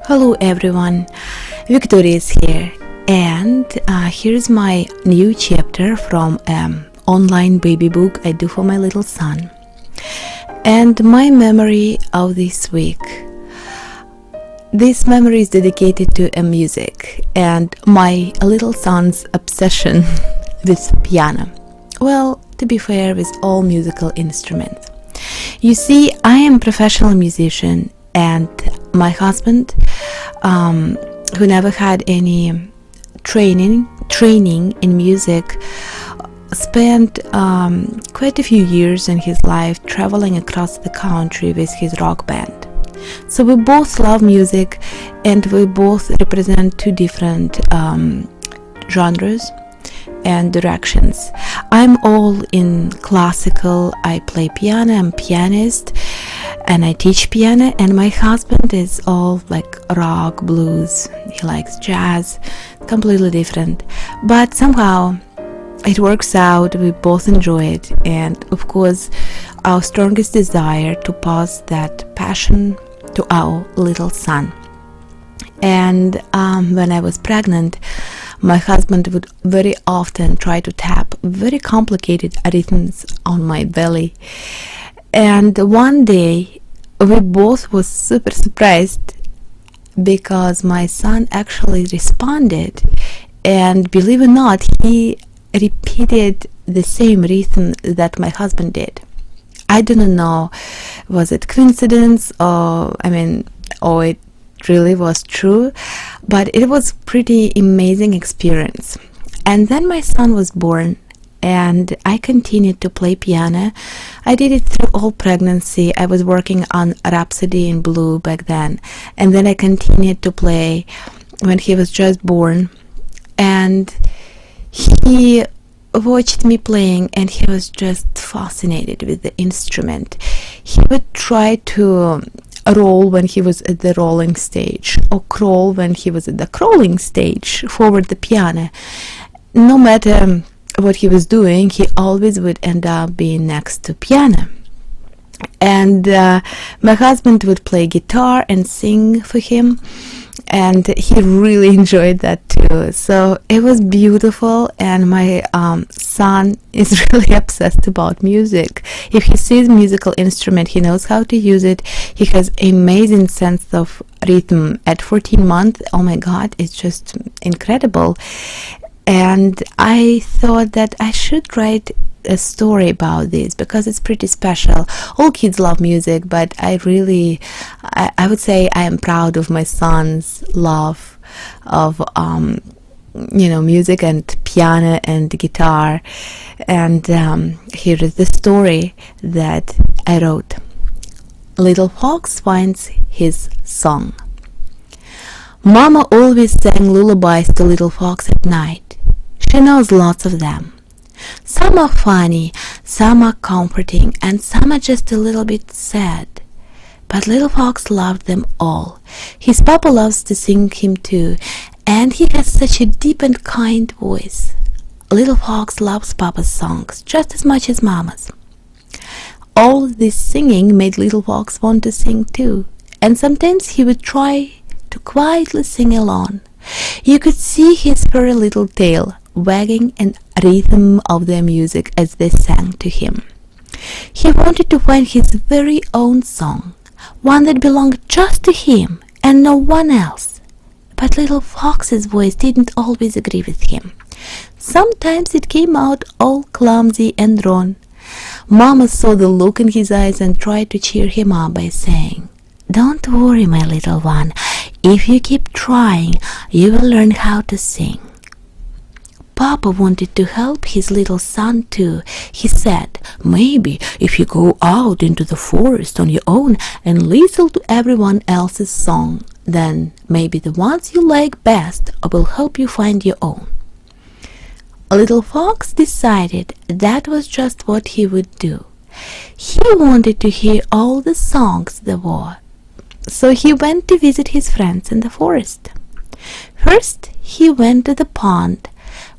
Hello everyone, Victoria is here, and here's my new chapter from an online baby book I do for my little son. And my memory of this week. This memory is dedicated to music and my little son's obsession with piano. Well, to be fair, with all musical instruments. You see, I am a professional musician, and my husband, who never had any training in music, spent quite a few years in his life traveling across the country with his rock band. So we both love music, and we both represent two different genres and directions. I'm all in classical. I play piano, I'm a pianist, and I teach piano, and my husband is all like rock, blues. He likes jazz, completely different. But somehow it works out, we both enjoy it, and of course our strongest desire to pass that passion to our little son. And when I was pregnant, my husband would very often try to tap very complicated rhythms on my belly. And one day we both was super surprised because my son actually responded, and believe it or not, he repeated the same rhythm that my husband did. I do not know, was it coincidence or it really was true, but it was pretty amazing experience. And then my son was born, and I continued to play piano. I did it through all pregnancy. I was working on Rhapsody in Blue back then, and then I continued to play when he was just born. And he watched me playing, and he was just fascinated with the instrument. He would try to roll when he was at the rolling stage, or crawl when he was at the crawling stage forward the piano. No matter what he was doing, he always would end up being next to piano. And my husband would play guitar and sing for him, and he really enjoyed that too. So it was beautiful, and my son is really obsessed about music. If he sees musical instrument, he knows how to use it. He has amazing sense of rhythm. At 14 months, oh my God, it's just incredible. And I thought that I should write a story about this because it's pretty special. All kids love music, but I would say I am proud of my son's love of music and piano and guitar. And here is the story that I wrote. Little Fox finds his song. Mama always sang lullabies to Little Fox at night. She knows lots of them. Some are funny, some are comforting, and some are just a little bit sad. But Little Fox loved them all. His papa loves to sing him too, and he has such a deep and kind voice. Little Fox loves papa's songs just as much as mama's. All this singing made Little Fox want to sing too, and sometimes he would try to quietly sing alone. You could see his furry little tail wagging in rhythm of their music as they sang to him. He wanted to find his very own song, one that belonged just to him and no one else. But Little Fox's voice didn't always agree with him. Sometimes it came out all clumsy and drawn. Mama saw the look in his eyes and tried to cheer him up by saying, "Don't worry, my little one. If you keep trying, you will learn how to sing." Papa wanted to help his little son too. He said, "Maybe if you go out into the forest on your own and listen to everyone else's song, then maybe the ones you like best will help you find your own." Little Fox decided that was just what he would do. He wanted to hear all the songs there were. So he went to visit his friends in the forest. First, he went to the pond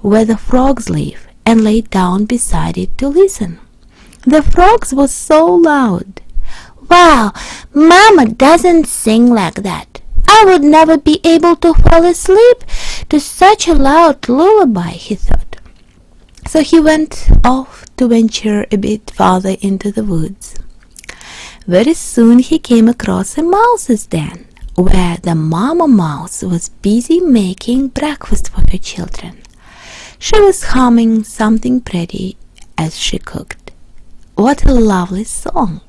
where the frogs live and lay down beside it to listen. The frogs were so loud. "Wow, Mama doesn't sing like that. I would never be able to fall asleep to such a loud lullaby, he thought. So he went off to venture a bit farther into the woods. Very soon he came across a mouse's den, where the Mama Mouse was busy making breakfast for her children. She was humming something pretty as she cooked. What a lovely song!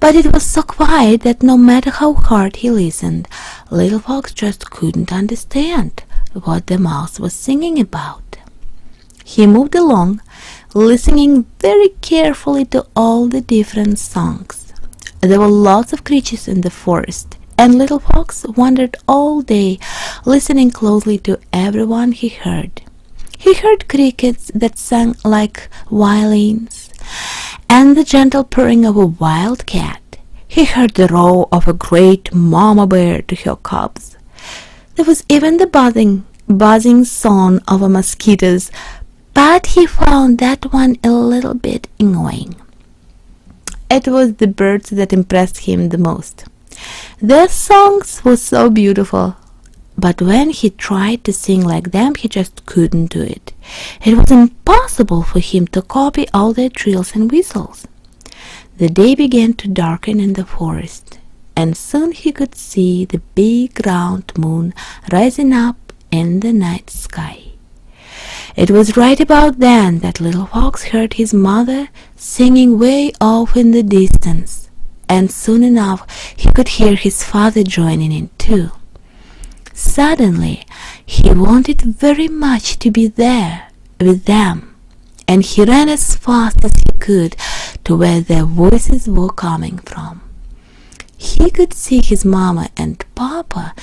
But it was so quiet that no matter how hard he listened, Little Fox just couldn't understand what the mouse was singing about. He moved along, listening very carefully to all the different songs. There were lots of creatures in the forest, and Little Fox wandered all day, listening closely to everyone he heard. He heard crickets that sang like violins, and the gentle purring of a wild cat. He heard the roar of a great mama bear to her cubs. There was even the buzzing song of a mosquitoes, but he found that one a little bit annoying. It was the birds that impressed him the most. Their songs were so beautiful, but when he tried to sing like them, he just couldn't do it. It was impossible for him to copy all their trills and whistles. The day began to darken in the forest, and soon he could see the big round moon rising up in the night sky. It was right about then that Little Fox heard his mother singing way off in the distance, and soon enough he could hear his father joining in too. Suddenly he wanted very much to be there with them, and he ran as fast as he could to where their voices were coming from. He could see his mama and papa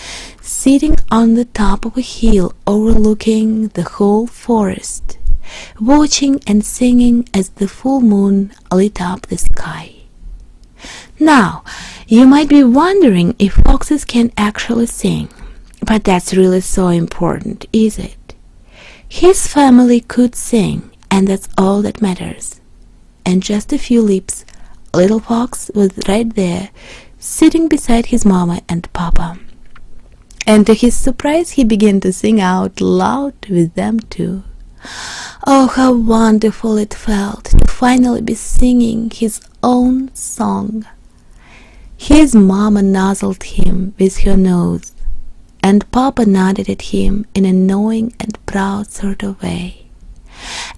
sitting on the top of a hill overlooking the whole forest, watching and singing as the full moon lit up the sky. Now, you might be wondering if foxes can actually sing, but that's really so important, is it? His family could sing, and that's all that matters. And just a few leaps, Little Fox was right there, sitting beside his mama and papa. And to his surprise, he began to sing out loud with them too. Oh, how wonderful it felt to finally be singing his own song. His mama nuzzled him with her nose, and papa nodded at him in a knowing and proud sort of way.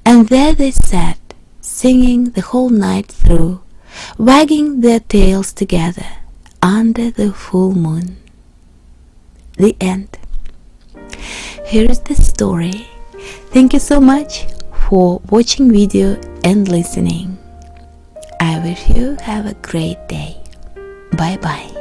And there they sat, singing the whole night through, wagging their tails together under the full moon. The end. Here is the story. Thank you so much for watching video and listening. I wish you have a great day. Bye bye.